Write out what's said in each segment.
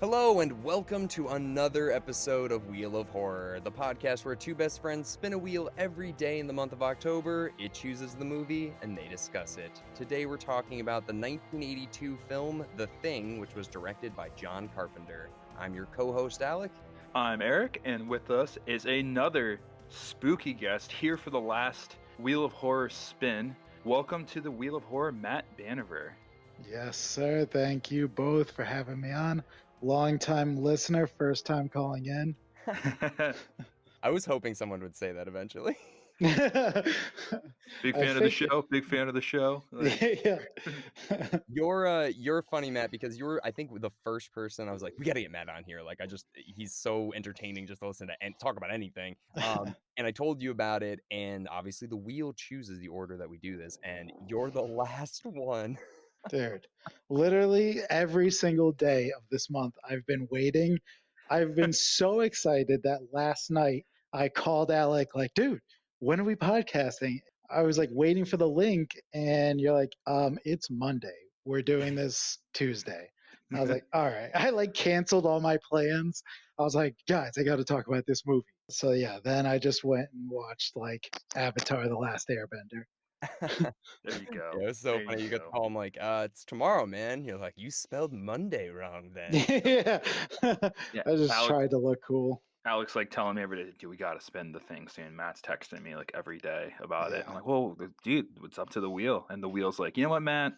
Hello and welcome to another episode of Wheel of Horror, the podcast where two best friends spin a wheel every day in the month of October. It chooses the movie and they discuss it. Today we're talking about the 1982 film The Thing, which was directed by John Carpenter. I'm your co-host Alec. I'm Eric, and with us is another spooky guest here for the last Wheel of Horror spin. Welcome to the Wheel of Horror, Matt Banever. Yes, sir. Thank you both for having me on. Long-time listener, first time calling in. I was hoping someone would say that eventually. Big fan of the show. Big fan of the show. Yeah. You're funny, Matt, because you're, I think, the first person I was like, we gotta get Matt on here. Like, he's so entertaining just to listen to and talk about anything. And I told you about it, and obviously the wheel chooses the order that we do this, and you're the last one. Dude, literally every single day of this month, I've been waiting. I've been so excited that last night I called Alec, like, dude, when are we podcasting? I was like waiting for the link, and you're like, it's Monday. We're doing this Tuesday. I was like, all right. I like canceled all my plans. I was like, guys, I got to talk about this movie. So yeah, then I just went and watched like Avatar: The Last Airbender. There you go. Yeah, it was so funny. You could call him like, it's tomorrow, man. You're like, you spelled Monday wrong then. Yeah. Yeah, I just tried to look cool. Alex like telling me every day, dude, we got to spin the thing soon. Matt's texting me like every day about it. I'm like, whoa, dude, it's up to the wheel. And the wheel's like, you know what, Matt?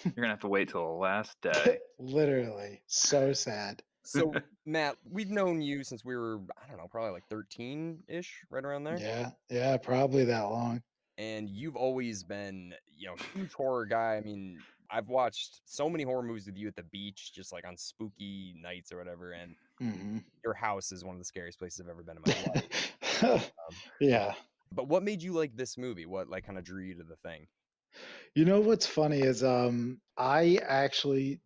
You're going to have to wait till the last day. Literally. So sad. So, Matt, we've known you since we were, I don't know, probably like 13-ish, right around there. Yeah, probably that long. And you've always been, huge horror guy. I mean, I've watched so many horror movies with you at the beach, just like on spooky nights or whatever. And your house is one of the scariest places I've ever been in my life. Yeah. But what made you like this movie? What like kind of drew you to The Thing? You know what's funny is I actually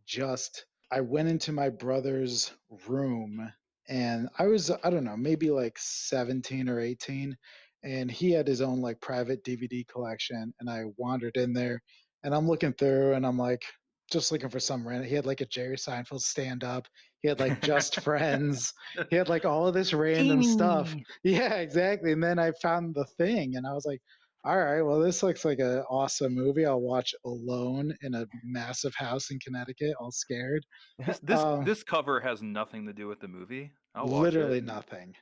I went into my brother's room, and I don't know, maybe like 17 or 18, and he had his own like private DVD collection, and I wandered in there, and I'm looking through, and I'm like just looking for some random. He had like a Jerry Seinfeld stand up. He had like Just Friends. He had like all of this random stuff. Yeah, exactly. And then I found The Thing, and I was like, all right, well, this looks like an awesome movie. I'll watch alone in a massive house in Connecticut, all scared. This cover has nothing to do with the movie. I'll watch Literally it. nothing.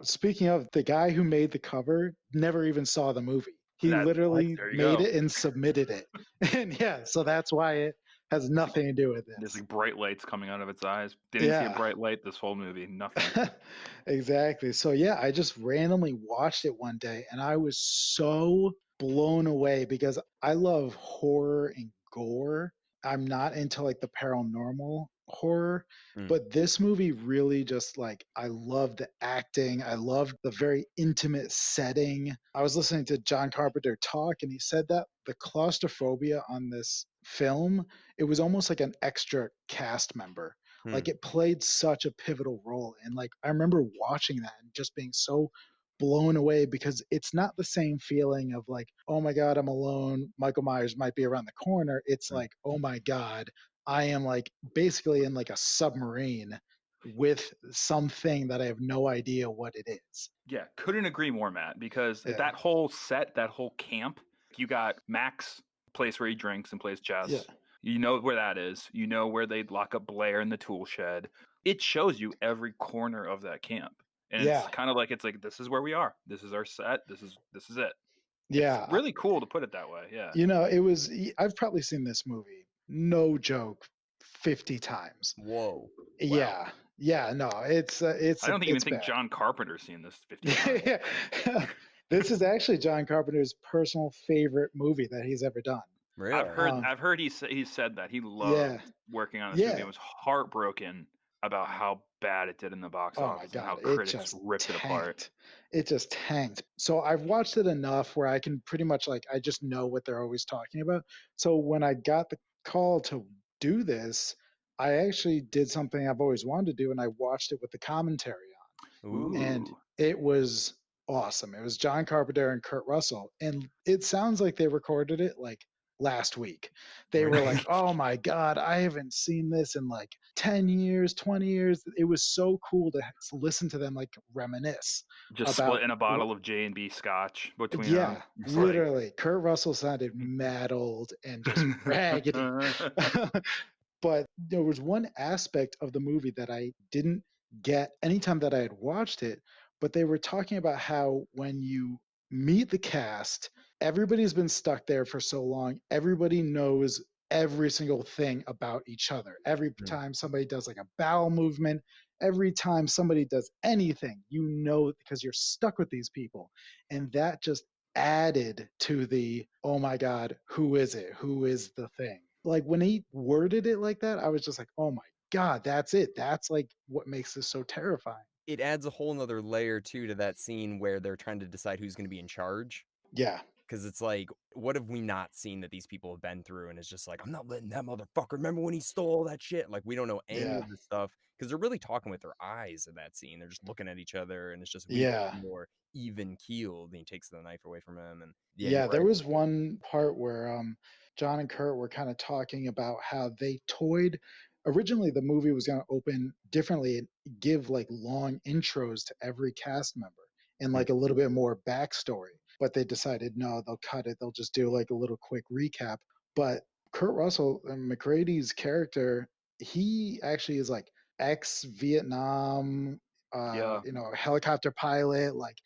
Speaking of, the guy who made the cover never even saw the movie. He literally made it and submitted it. And yeah, so that's why it has nothing to do with this. There's like bright lights coming out of its eyes. Didn't see a bright light this whole movie. Nothing. Exactly. So yeah, I just randomly watched it one day, and I was so blown away because I love horror and gore. I'm not into like the paranormal horror, but this movie really just like, I love the acting. I love the very intimate setting. I was listening to John Carpenter talk, and he said that the claustrophobia on this film, it was almost like an extra cast member. Like, it played such a pivotal role. And like, I remember watching that and just being so blown away, because it's not the same feeling of like, oh my God, I'm alone, Michael Myers might be around the corner. It's like, oh my God, I am like basically in like a submarine with something that I have no idea what it is. Yeah, couldn't agree more, Matt, because that whole set, that whole camp, you got Max, place where he drinks and plays chess. Yeah. You know where that is. You know where they'd lock up Blair in the tool shed. It shows you every corner of that camp. And it's kind of like, it's like, this is where we are. This is our set. This is it. Yeah. It's really cool to put it that way. Yeah. I've probably seen this movie, no joke, 50 times. Whoa. Wow. Yeah. No, it's I don't even think John Carpenter's seen this 50 times. Yeah. This is actually John Carpenter's personal favorite movie that he's ever done. Really? I've heard he said that he loved working on this movie. He was heartbroken about how bad it did in the box office and how critics ripped it apart. It just tanked. So I've watched it enough where I can pretty much like, I just know what they're always talking about. So when I got the call to do this, I actually did something I've always wanted to do, and I watched it with the commentary on. Ooh. And it was awesome. It was John Carpenter and Kurt Russell, and it sounds like they recorded it like last week. They were like, oh my God, I haven't seen this in like 10 years, 20 years. It was so cool to listen to them like reminisce Just about splitting a bottle of J&B scotch between them. yeah, It's literally. Kurt Russell sounded mad old and just raggedy. But there was one aspect of the movie that I didn't get anytime that I had watched it, but they were talking about how when you meet the cast, everybody's been stuck there for so long. Everybody knows every single thing about each other. Every time somebody does like a bowel movement, every time somebody does anything, you know, because you're stuck with these people. And that just added to the, oh my God, who is it? Who is the thing? Like when he worded it like that, I was just like, oh my God, that's it. That's like what makes this so terrifying. It adds a whole nother layer too to that scene where they're trying to decide who's going to be in charge. Yeah. Because it's like, what have we not seen that these people have been through? And it's just like, I'm not letting that motherfucker. Remember when he stole all that shit? Like, we don't know any of this stuff because they're really talking with their eyes in that scene. They're just looking at each other, and it's just more even keeled. And he takes the knife away from him, and there was one part where John and Kurt were kind of talking about how they toyed. Originally, the movie was going to open differently and give like long intros to every cast member and like a little bit more backstory. But they decided no, they'll cut it. They'll just do like a little quick recap. But Kurt Russell and McGrady's character, he actually is like ex-Vietnam, you know, helicopter pilot, like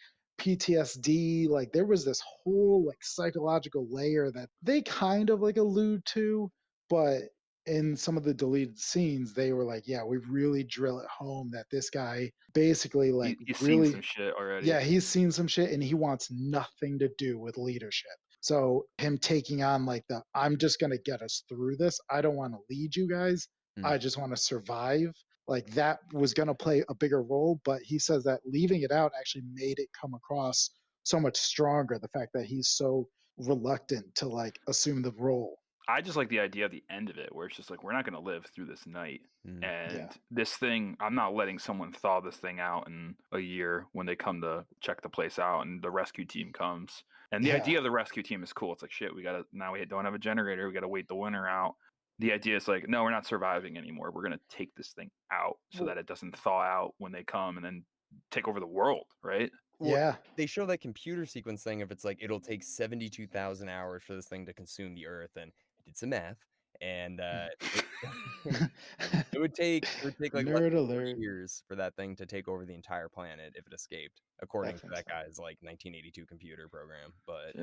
PTSD. Like there was this whole like psychological layer that they kind of like allude to, but in some of the deleted scenes, they were like, yeah, we really drill it home that this guy basically like he's really seen some shit already. yeah, he's seen some shit and he wants nothing to do with leadership. So him taking on like the I'm just gonna get us through this. I don't want to lead you guys. I just want to survive. Like that was gonna play a bigger role, but he says that leaving it out actually made it come across so much stronger. The fact that he's so reluctant to like assume the role. I just like the idea of the end of it where it's just like, we're not going to live through this night. And this thing, I'm not letting someone thaw this thing out in a year when they come to check the place out and the rescue team comes. And the idea of the rescue team is cool. It's like, shit, now we don't have a generator. We got to wait the winter out. The idea is like, no, we're not surviving anymore. We're going to take this thing out so that it doesn't thaw out when they come and then take over the world, right? Well, they show that computer sequence thing if it's like it'll take 72,000 hours for this thing to consume the Earth, and I did some math, and it would take like less than 4 years for that thing to take over the entire planet if it escaped, according to that guy's like 1982 computer program. But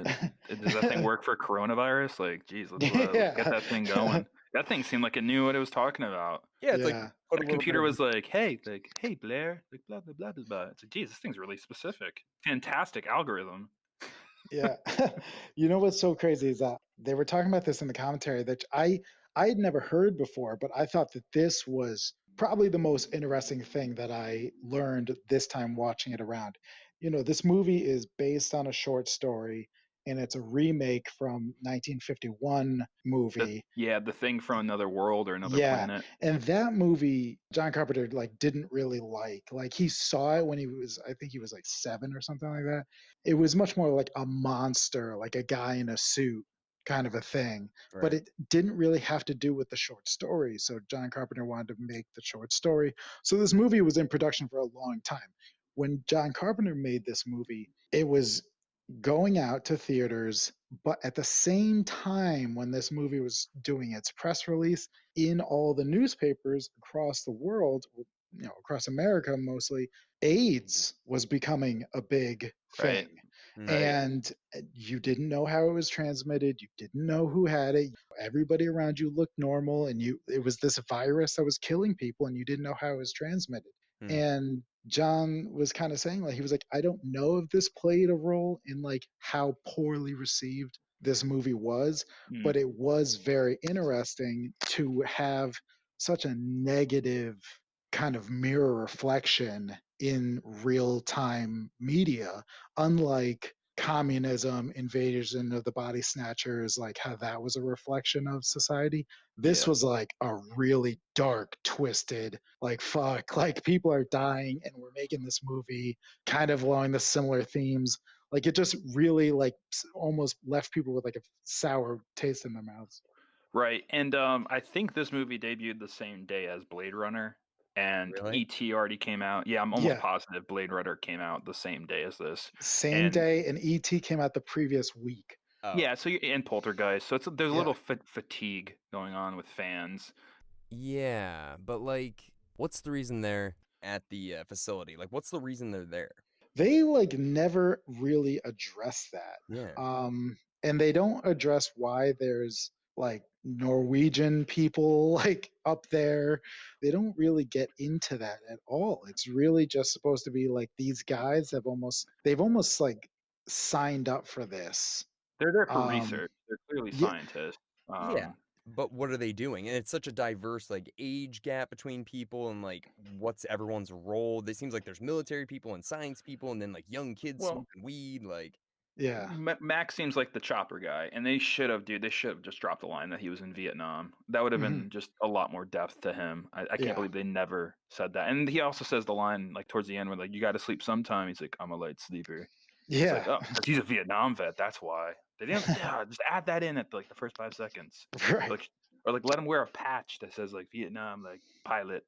does that thing work for coronavirus? Like, geez, let's get that thing going. That thing seemed like it knew what it was talking about. Yeah, it's like the computer was like, hey Blair, like blah blah blah blah blah. It's like, geez, this thing's really specific. Fantastic algorithm. Yeah. You know what's so crazy is that they were talking about this in the commentary that I had never heard before, but I thought that this was probably the most interesting thing that I learned this time watching it around. You know, this movie is based on a short story and it's a remake from 1951 movie. The Thing from Another World or Another Planet. And that movie, John Carpenter like didn't really like he saw it when he was, I think he was like 7 or something like that. It was much more like a monster, like a guy in a suit kind of a thing, but it didn't really have to do with the short story. So John Carpenter wanted to make the short story. So this movie was in production for a long time. When John Carpenter made this movie, it was going out to theaters, but at the same time when this movie was doing its press release in all the newspapers across the world, you know, across America mostly, AIDS was becoming a big thing. And you didn't know how it was transmitted. You didn't know who had it. Everybody around you looked normal, and it was this virus that was killing people, and you didn't know how it was transmitted. And John was kind of saying, like, he was like, I don't know if this played a role in like how poorly received this movie was, but it was very interesting to have such a negative kind of mirror reflection in real time media, unlike communism, invasion of the body snatchers, like how that was a reflection of society. This was like a really dark, twisted, like fuck, like people are dying and we're making this movie kind of along the similar themes. Like it just really like almost left people with like a sour taste in their mouths. Right. And I think this movie debuted the same day as Blade Runner, and Really? E.T. already came out. Yeah, I'm almost Yeah, positive Blade Runner came out the same day as this. same And day, and ET came out the previous week. Oh, yeah, so you're in Poltergeist, so there's a Yeah, little fatigue going on with fans. yeah. But like, what's the reason they're at the facility? Like, what's the reason they're there? they like never really address that. Yeah. And they don't address why there's like Norwegian people like up there. They don't really get into that at all. It's really just supposed to be like these guys they've almost like signed up for this. They're there for um research. They're clearly yeah, scientists. Yeah. But what are they doing? And it's such a diverse like age gap between people and like what's everyone's role. It seems like there's military people and science people and then like young kids Well, smoking weed. Like, yeah. Max seems like the chopper guy, and they should have just dropped the line that he was in Vietnam. That would have Hmm. been just a lot more depth to him. I can't Yeah, believe they never said that. And he also says the line like towards the end where like you got to sleep sometime. He's like, I'm a light sleeper. It's like, yeah. oh, 'cause he's a Vietnam vet. That's why they didn't. Yeah, just add that in at like the first 5 seconds. Right. Like, or like let him wear a patch that says like Vietnam like pilot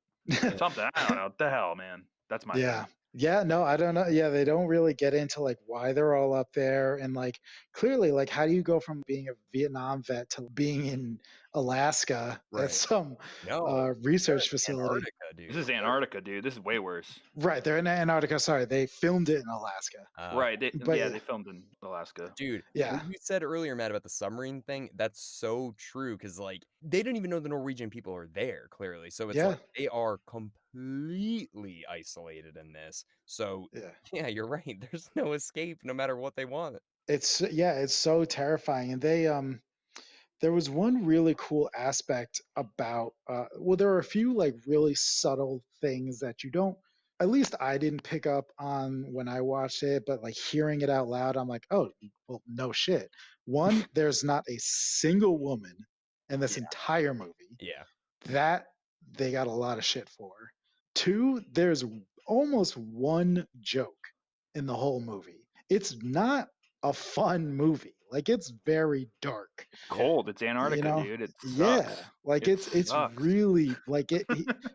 something. I don't know. What the hell, man. That's my Yeah. thing. Yeah, no, I don't know. Yeah, they don't really get into like why they're all up there, and like clearly like how do you go from being a Vietnam vet to being in Alaska at right. some No, they're research in facility? Antarctica, dude. This is Antarctica, dude. This is way worse. Right, they're in Antarctica. Sorry, they filmed it in Alaska. Right. But They filmed in Alaska. Dude, yeah, what you said earlier, Matt, about the submarine thing, that's so true. Cause like they didn't even know the Norwegian people are there, clearly. So it's yeah, like they are completely isolated in this. So yeah. yeah, you're right. There's no escape no matter what they want. It's so terrifying, and they there was one really cool aspect about well, there are a few like really subtle things that you don't, at least I didn't pick up on when I watched it, but like hearing it out loud, I'm like, oh well, no shit. One, there's not a single woman in this Yeah. entire movie. Yeah. That they got a lot of shit for. Two, there's almost one joke in the whole movie. It's not a fun movie. Like it's very dark. It's cold. It's You Antarctica, know? dude. It Yeah. sucks. Like It it's sucks. really like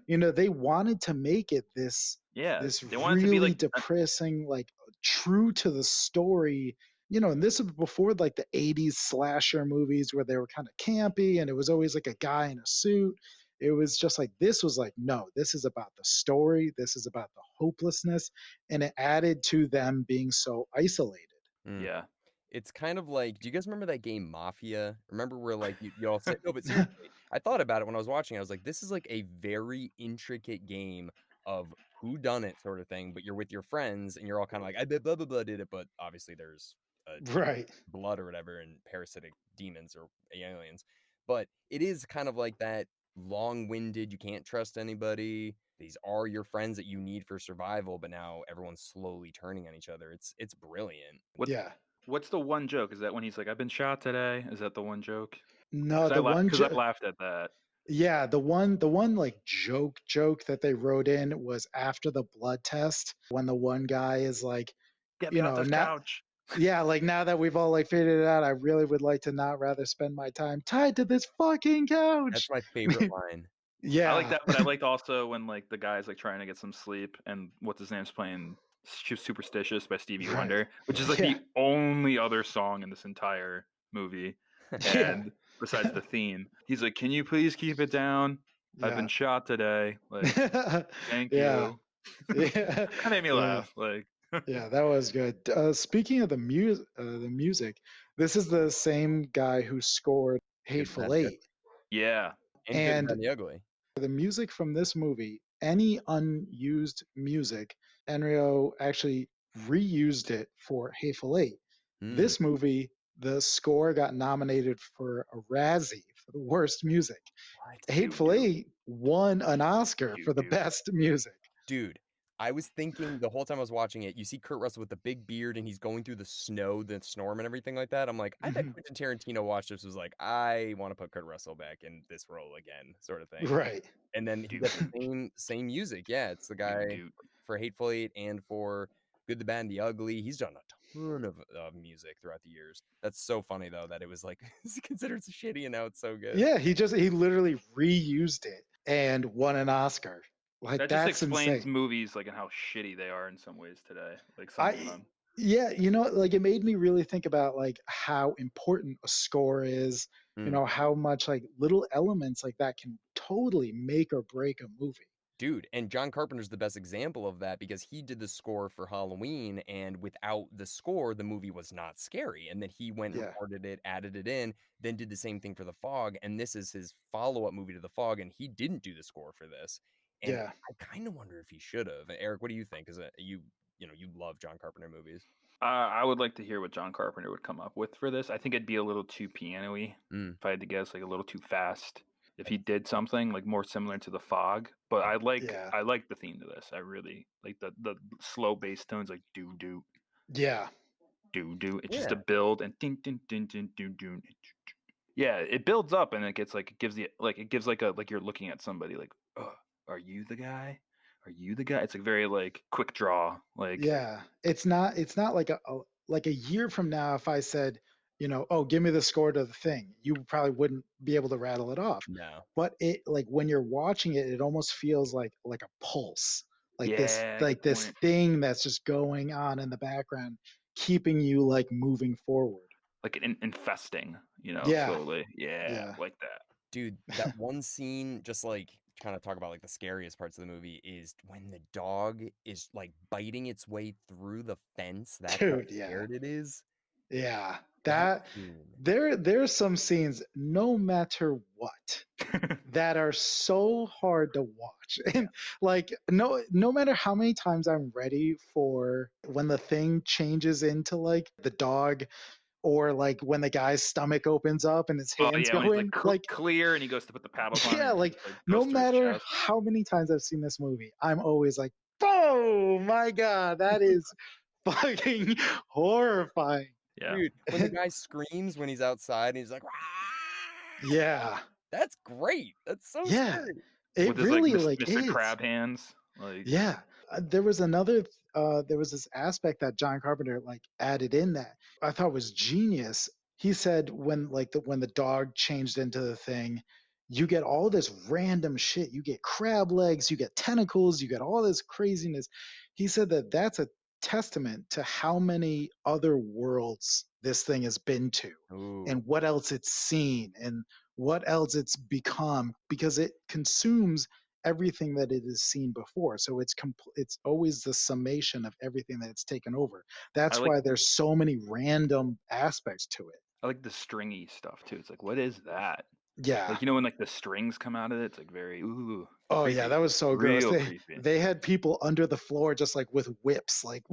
you know, they wanted to make it this Yeah, this they want it to be really like depressing, like true to the story. You know, and this is before like the 80s slasher movies where they were kind of campy and it was always like a guy in a suit. It was just like this was like, no, this is about the story, this is about the hopelessness, and it added to them being so isolated. Mm. yeah. It's kind of like, do you guys remember that game Mafia? Remember where like you all said no, but seriously, I thought about it when I was watching. I was like, this is like a very intricate game of who done it sort of thing, but you're with your friends and you're all kind of like, I bet blah blah blah did it, but obviously there's Right. blood or whatever and parasitic demons or aliens. But it is kind of like that long-winded, you can't trust anybody. These are your friends that you need for survival, but now everyone's slowly turning on each other. It's brilliant. Yeah. What's the one joke? Is that when he's like, "I've been shot today"? Is that the one joke? No, the one Because I laughed at that. yeah, the one like joke that they wrote in was after the blood test when the one guy is like, Get me you off know, this now couch. yeah, like now that we've all like figured it out, I really would like to not rather spend my time tied to this fucking couch. That's my favorite line. I like Yeah. that, but I liked also when like the guy's like trying to get some sleep, and what's his name's playing "Superstitious" by Stevie Right. Wonder, which is like Yeah. the only other song in this entire movie, Yeah. and besides the theme, he's like, "Can you please keep it down? I've been Yeah. shot today. Like, thank Yeah. you." Yeah. That made me Yeah. laugh. Like, Yeah, that was good. Speaking of the music, this is the same guy who scored Good, bad, Hateful the ugly. Eight. yeah, And good, And bad, the ugly. the music from this movie, any unused music, Enrio actually reused it for Hateful Eight. Mm. This movie, the score got nominated for a Razzie for the worst music. What? Hateful Eight won an Oscar for the best music. Dude, I was thinking the whole time I was watching it, you see Kurt Russell with the big beard and he's going through the snow, the storm and everything like that. I'm like, I bet Mhm. Quentin Tarantino watched this was like, I want to put Kurt Russell back in this role again, sort of thing. Right. And then he got the same music. Yeah, it's the guy Dude. for Hateful Eight and for Good, the Bad, and the Ugly. He's done a ton of music throughout the years. That's so funny though that it was like it's considered shitty and now it's so good. Yeah, he literally reused it and won an Oscar. Like That just that's explains insane. movies like and how shitty they are in some ways today. Like some of I them. Yeah, like it made me really think about like how important a score is, Mm. how much like little elements like that can totally make or break a movie. Dude, and John Carpenter's the best example of that because he did the score for Halloween, and without the score, the movie was not scary. And then he went and Yeah. recorded it, added it in, then did the same thing for The Fog. And this is his follow-up movie to The Fog, and he didn't do the score for this. And Yeah. I kind of wonder if he should have. Eric, what do you think? Because you love John Carpenter movies. I would like to hear what John Carpenter would come up with for this. I think it'd be a little too piano-y, if I had to guess, like a little too fast. If he did something like more similar to The Fog, but I like the theme to this. I really like the slow bass tones, like do do Yeah. do do. It's just a build and din din din din do do. Yeah, it builds up and it gives like you're looking at somebody like, oh, are you the guy? Are you the guy? It's like very like quick draw. Like Yeah. It's not like a year from now if I said, oh, give me the score to the thing, you probably wouldn't be able to rattle it off. No. But it like when you're watching it, it almost feels like a pulse. Like this thing that's just going on in the background, keeping you like moving forward. Like infesting, Yeah. slowly. Yeah, like that. Dude, that one scene, just like kind of talk about like the scariest parts of the movie, is when the dog is like biting its way through the fence. That's how scared it is. Yeah. There's some scenes, no matter what, that are so hard to watch. And like no matter how many times I'm ready for when the thing changes into like the dog, or like when the guy's stomach opens up and his hands go when in, it's like clear and he goes to put the paddles on. Yeah, like no matter how many times I've seen this movie, I'm always like, oh my God, that is fucking horrifying. Yeah. Dude, when the guy screams when he's outside and he's like, Rah! Yeah. That's great. That's so scary. It with his really like Mr. is. Crab hands. Like Yeah. There was this aspect that John Carpenter like added in that I thought was genius. He said when the dog changed into the thing, you get all this random shit. You get crab legs, you get tentacles, you get all this craziness. He said that that's a testament to how many other worlds this thing has been to. Ooh. And what else it's seen and what else it's become, because it consumes everything that it has seen before. So it's always the summation of everything that it's taken over. That's why there's so many random aspects to it. I like the stringy stuff too. It's like, what is that? Yeah. Like, when like the strings come out of it, it's like very Oh creepy. yeah, that was so gross. Creepy. They had people under the floor just like with whips, like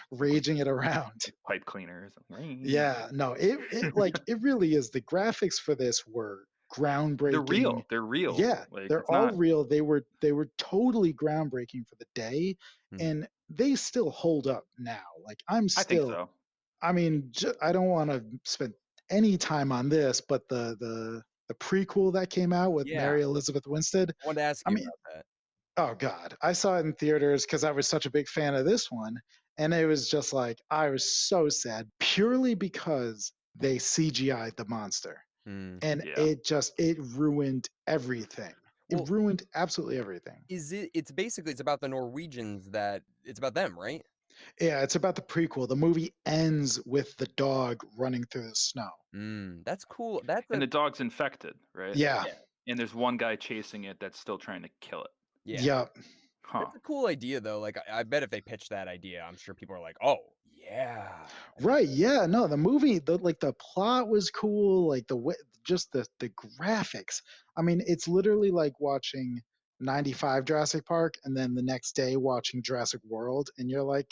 raging it around. Pipe cleaners. Yeah, no, it like it really is. The graphics for this were groundbreaking. They're real. Yeah, like, they're all real. They were totally groundbreaking for the day, and they still hold up now. Like I think so. I mean, I don't want to spend any time on this, but the prequel that came out with Mary Elizabeth Winstead. I wanted to ask you about that. Oh God, I saw it in theaters because I was such a big fan of this one, and it was just like I was so sad purely because they CGI'd the monster. And it ruined everything. It ruined absolutely everything. It's basically about the Norwegians, it's about them, right? Yeah, it's about the prequel. The movie ends with the dog running through the snow. That's cool. And the dog's infected, right? Yeah. And there's one guy chasing it that's still trying to kill it. Yeah. Yep. Huh. That's a cool idea though. Like I bet if they pitched that idea, I'm sure people are like, "Oh, yeah." Right. Yeah. No, the movie, the plot was cool. Like just the graphics. I mean, it's literally like watching 95 Jurassic Park and then the next day watching Jurassic World, and you're like,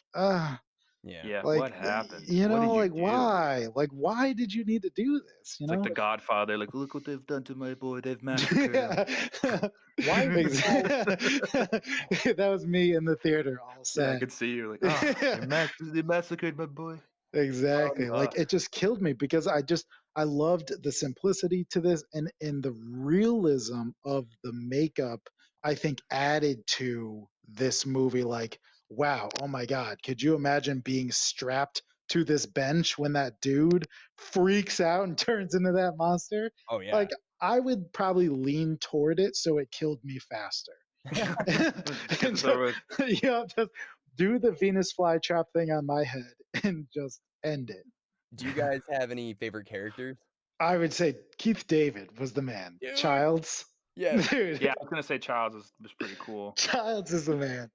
yeah, like, what happened? Why? Like, why did you need to do this? It's like The Godfather. Like, look what they've done to my boy. They've massacred him. Why? That was me in the theater, all sad. Yeah, I could see you. Like, they massacred my boy. Exactly. Like, it just killed me because I loved the simplicity to this, and the realism of the makeup, I think added to this movie, like wow, oh my God, could you imagine being strapped to this bench when that dude freaks out and turns into that monster? Oh yeah. Like, I would probably lean toward it so it killed me faster. Get this over with. Just do the Venus flytrap thing on my head and just end it. Do you guys have any favorite characters? I would say Keith David was the man. Dude. Childs. Yeah. Dude. Yeah, I was gonna say Childs was pretty cool. Childs is the man.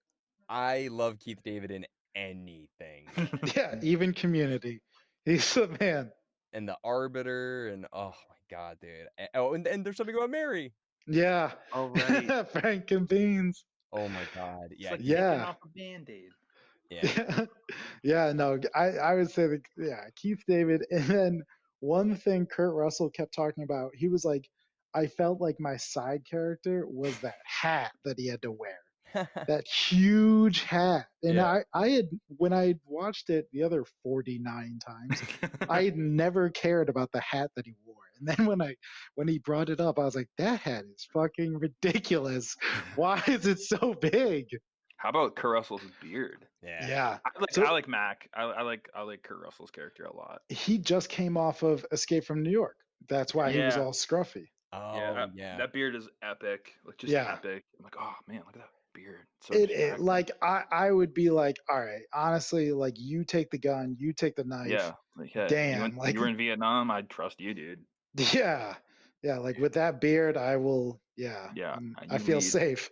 I love Keith David in anything. Yeah, even Community. He's the man. And the Arbiter, and oh my God, dude. Oh, and there's something about Mary. Yeah. Oh, right. Frank and Beans. Oh my God. It's Yeah. like Yeah. taking off a Band-Aid. Yeah. Yeah, no, I would say Keith David. And then one thing Kurt Russell kept talking about, he was like, I felt like my side character was that hat that he had to wear. That huge hat. And Yeah. I had, when I watched it the other 49 times, I had never cared about the hat that he wore. And then when he brought it up, I was like, that hat is fucking ridiculous. Why is it so big? How about Kurt Russell's beard? Yeah. I like Mac. I like Kurt Russell's character a lot. He just came off of Escape from New York. That's why he was Yeah. all scruffy. Oh, That beard is epic. Like, just Yeah. epic. I'm like, oh man, look at that beard. So It distracting. like I would be like, all right, honestly, like, you take the gun, you take the knife. Yeah. Like, hey, Damn, you were in Vietnam, I'd trust you, dude. Yeah. Yeah, like with that beard, I will. Yeah. Yeah, I feel safe.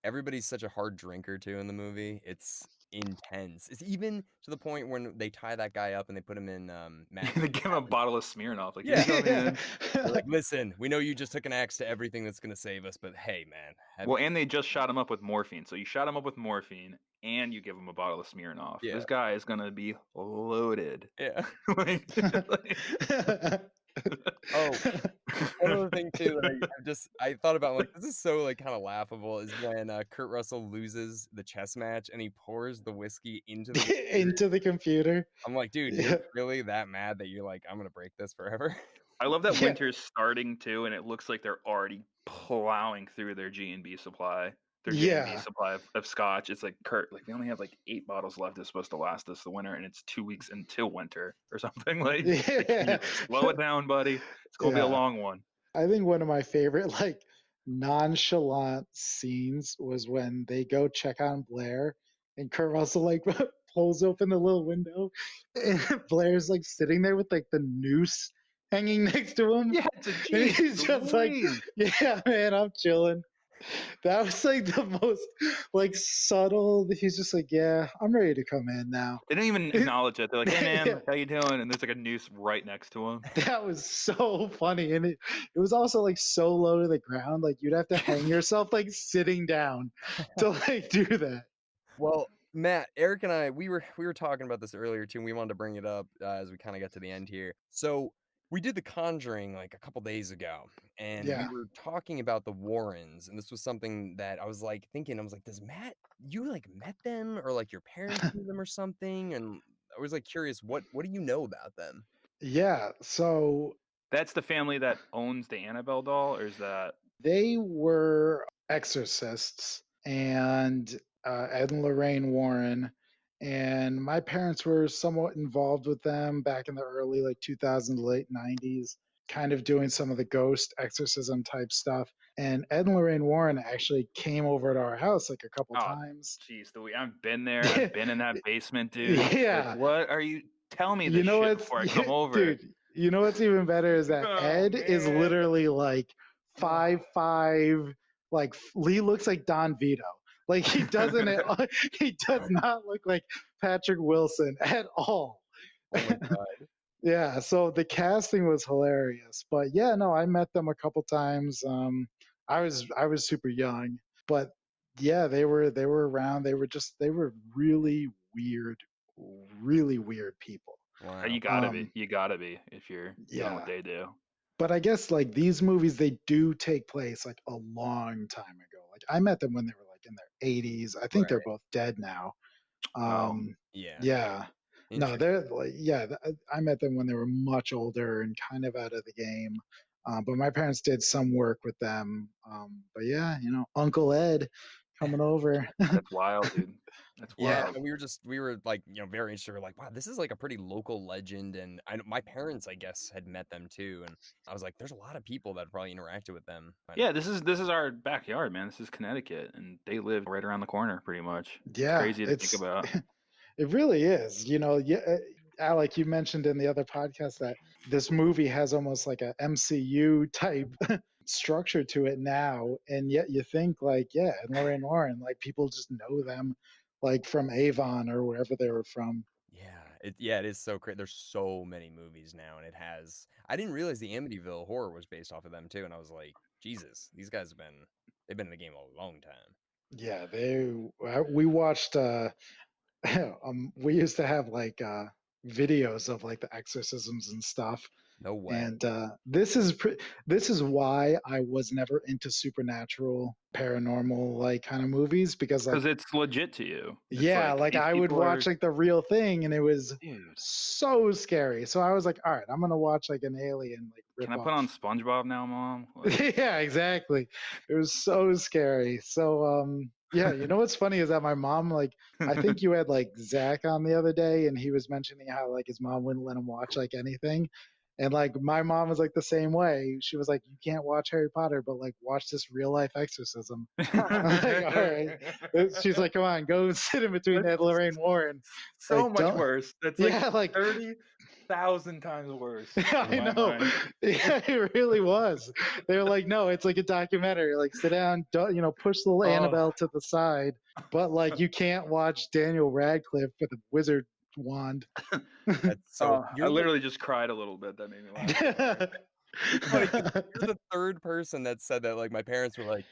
Everybody's such a hard drinker too in the movie. It's intense. It's even to the point when they tie that guy up and they put him in They give him a bottle of Smirnoff. Like, Yeah. here you go, man. They're like, listen, we know you just took an axe to everything that's gonna save us, but hey, man. Well, and they just shot him up with morphine. So you shot him up with morphine, and you give him a bottle of Smirnoff. Yeah. This guy is gonna be loaded. Yeah. Like- Oh, one other thing too that I thought about, like, this is so like kind of laughable, is when Kurt Russell loses the chess match and he pours the whiskey into the into the computer. I'm like, dude, Yeah. you're really that mad that you're like, I'm gonna break this forever? I love that Yeah. winter's starting too, and it looks like they're already plowing through their G&B supply. Their Yeah. G&B supply of scotch. It's like, Kurt, like, we only have like 8 bottles left. It's supposed to last us the winter, and it's 2 weeks until winter or something. Like, Yeah. slow it down, buddy. It's gonna be a Yeah. long one. I think one of my favorite, like, nonchalant scenes was when they go check on Blair and Kurt Russell, like, pulls open the little window and Blair's like sitting there with like the noose hanging next to him. Yeah, it's a And G. he's just like, yeah, man, I'm chilling. That was like the most like subtle. He's just like, yeah, I'm ready to come in now. They didn't even acknowledge it. They're like, hey man, Yeah. how you doing? And there's like a noose right next to him. That was so funny. And it was also like so low to the ground. Like, you'd have to hang yourself like sitting down to like do that. Well, Matt, Eric and I, we were talking about this earlier too, and we wanted to bring it up as we kind of get to the end here. So we did The Conjuring like a couple days ago, and Yeah. we were talking about the Warrens, and this was something that I was like thinking, I was like, does Matt, you like met them, or like your parents knew them or something? And I was like curious, what do you know about them? Yeah. So That's the family that owns the Annabelle doll, or is that? they were exorcists, and Ed and Lorraine Warren. And my parents were somewhat involved with them back in the early like 2000s, late 90s, kind of doing some of the ghost exorcism type stuff. And Ed and Lorraine Warren actually came over to our house like a couple Oh, times. Jeez, I've been there. I've been in that basement, dude. Yeah. Like, what are you? Tell me this You know shit what's before I come over. dude, you know what's even better is that Oh, Ed is man. literally like 5'5", like he looks like Don Vito. Like, he doesn't he does not look like Patrick Wilson at all. Oh my god. Yeah, so the casting was hilarious. But yeah, no, I met them a couple times. I was super young, but yeah, they were around. They were really weird people. Wow. You gotta be. You gotta be if you're doing what Yeah. they do. But I guess like these movies, they do take place like a long time ago. Like, I met them when they were like in their 80s. I think they're Right. both dead now. Yeah. Yeah. No, Interesting. they're like, yeah, I met them when they were much older and kind of out of the game. But my parents did some work with them. But yeah, Uncle Ed coming over. That's wild, dude. That's Yeah, wild. and we were like, very interested. We're like, wow, this is like a pretty local legend, and my parents, I guess, had met them too, and I was like, there's a lot of people that probably interacted with them. Yeah, this is our backyard, man. This is Connecticut, and they live right around the corner, pretty much. It's Yeah, crazy to think about. it really is. Alec, you mentioned in the other podcast that this movie has almost like a MCU type structure to it now, and yet you think like, yeah, and Lorraine Warren, like people just know them, like from Avon or wherever they were from. Yeah, it is so crazy. There's so many movies now, and I didn't realize the Amityville Horror was based off of them too, and I was like, Jesus, these guys they've been in the game a long time. Yeah, we watched. We used to have like videos of like the exorcisms and stuff. No way. And this is why I was never into supernatural, paranormal like kind of movies, because like it's legit to you. It's yeah, like I would watch like the real thing, and it was Dude. so scary. So I was like, all right, I'm gonna watch like an alien like rip Can I off. put on SpongeBob now, Mom? Like... Yeah, exactly. It was so scary. So yeah, you know what's funny is that my mom, like, I think you had like Zach on the other day, and he was mentioning how like his mom wouldn't let him watch like anything. And like my mom was like the same way. She was like, you can't watch Harry Potter, but like watch this real life exorcism. I'm like, all right. She's like, come on, go sit in between Ed Lorraine Warren. So like, much worse. That's like 30,000 times worse. I know. Yeah, it really was. They were like, no, it's like a documentary. Like, sit down, don't, push little Annabelle to the side, but like you can't watch Daniel Radcliffe with a wizard wand. That's so. I literally just cried a little bit. That made me laugh. You're the third person that said that. Like my parents were like,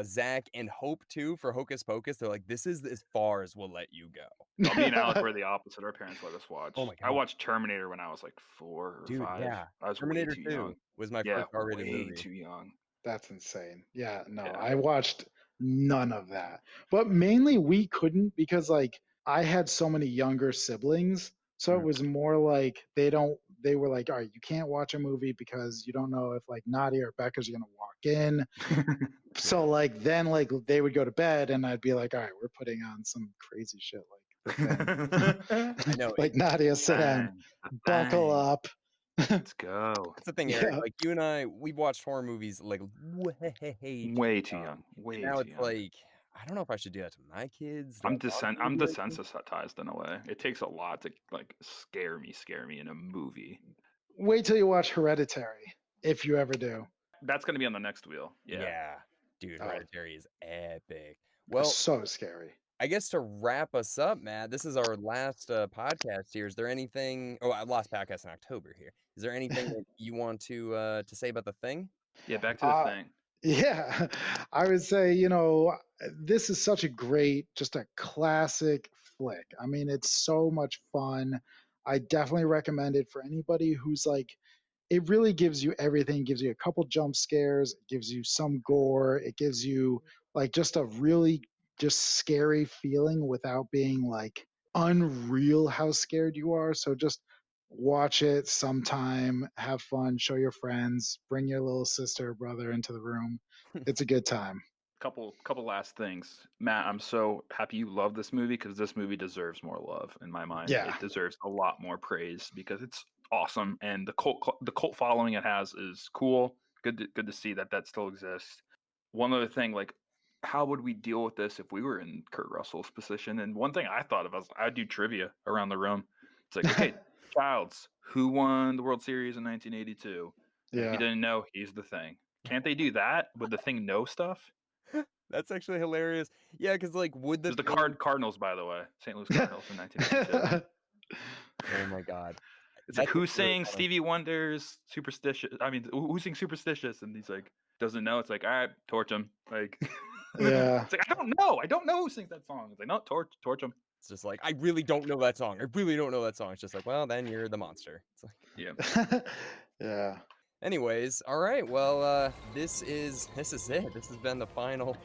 Zach and Hope too for Hocus Pocus. They're like, this is as far as we'll let you go. Me and Alec were the opposite. Our parents let us watch. Oh my God. I watched Terminator when I was like 4 or 5. Yeah, I was Terminator way too 2 young. was my first R-rated movie. Too young. That's insane. Yeah, no, I watched none of that. But mainly we couldn't because like I had so many younger siblings. So it was more like they were like, all right, you can't watch a movie because you don't know if like Nadia or Becca's going to walk in. So like then like they would go to bed and I'd be like, all right, we're putting on some crazy shit like I know, like Nadia, sit down, buckle up. Let's go. That's the thing, Eric. Like you and I, we've watched horror movies like way too young. Now it's like, I don't know if I should do that to my kids. I'm desensitized in a way. It takes a lot to like scare me in a movie. Wait till you watch Hereditary, if you ever do. That's going to be on the next wheel. Yeah. Dude, Hereditary is epic. Well, so scary. I guess to wrap us up, Matt, this is our last podcast here. Is there anything? Oh, last podcast in October here. Is there anything that you want to say about The Thing? Yeah, back to The Thing. Yeah, I would say, this is such a great, just a classic flick. I mean, it's so much fun. I definitely recommend it for anybody who's like, it really gives you everything. It gives you a couple jump scares. It gives you some gore. It gives you like just a really just scary feeling without being like unreal how scared you are. So just watch it sometime, have fun, show your friends, bring your little sister or brother into the room. It's a good time. Couple last things. Matt, I'm so happy you love this movie because this movie deserves more love in my mind. Yeah. It deserves a lot more praise because it's awesome and the cult following it has is cool. Good to see that still exists. One other thing, like, how would we deal with this if we were in Kurt Russell's position? And one thing I thought of was I'd do trivia around the room. It's like, okay, Childs, who won the World Series in 1982? Yeah. If you didn't know, he's The Thing. Can't they do that? Would The Thing know stuff? That's actually hilarious. Yeah, because like, would the Cardinals, by the way, St. Louis Cardinals in 1982. Oh my God. It's like, who sings Stevie Wonder's Superstitious? I mean, who sings Superstitious? And he's like, doesn't know. It's like, all right, torch him. Like, yeah. It's like, I don't know who sings that song. It's like, no, torch him. It's just like, I really don't know that song. It's just like, well, then you're the monster. It's like, yeah. Yeah. Anyways, all right. Well, this is it. This has been the final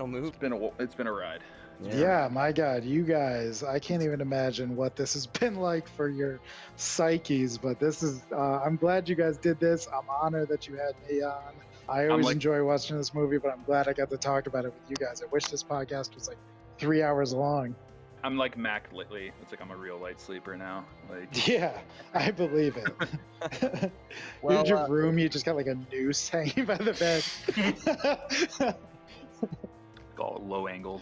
move. It's been a ride. Yeah, my God, you guys, I can't even imagine what this has been like for your psyches, but this is, I'm glad you guys did this. I'm honored that you had me on. I always enjoy watching this movie, but I'm glad I got to talk about it with you guys. I wish this podcast was like 3 hours long. I'm like Mac lately. It's like I'm a real light sleeper now. Like, yeah, I believe it. Well, in your room, you just got like a noose hanging by the bed. all low angled.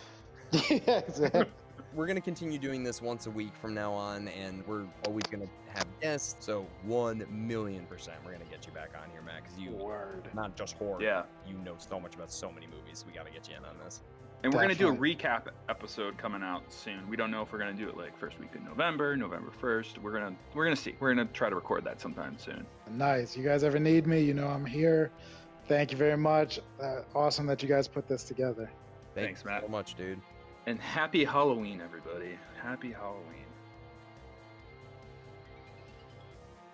Yeah, exactly. We're going to continue doing this once a week from now on, and we're always going to have guests. So 1,000,000% we're going to get you back on here, Matt, because you not just horror. Yeah. You know so much about so many movies. We got to get you in on this. And we're going to do a recap episode coming out soon. We don't know if we're going to do it like first week in November 1st. We're going to see. We're going to try to record that sometime soon. Nice. You guys ever need me, you know I'm here. Thank you very much. Awesome that you guys put this together. Thanks, Matt. So much, dude. And happy Halloween, everybody. Happy Halloween.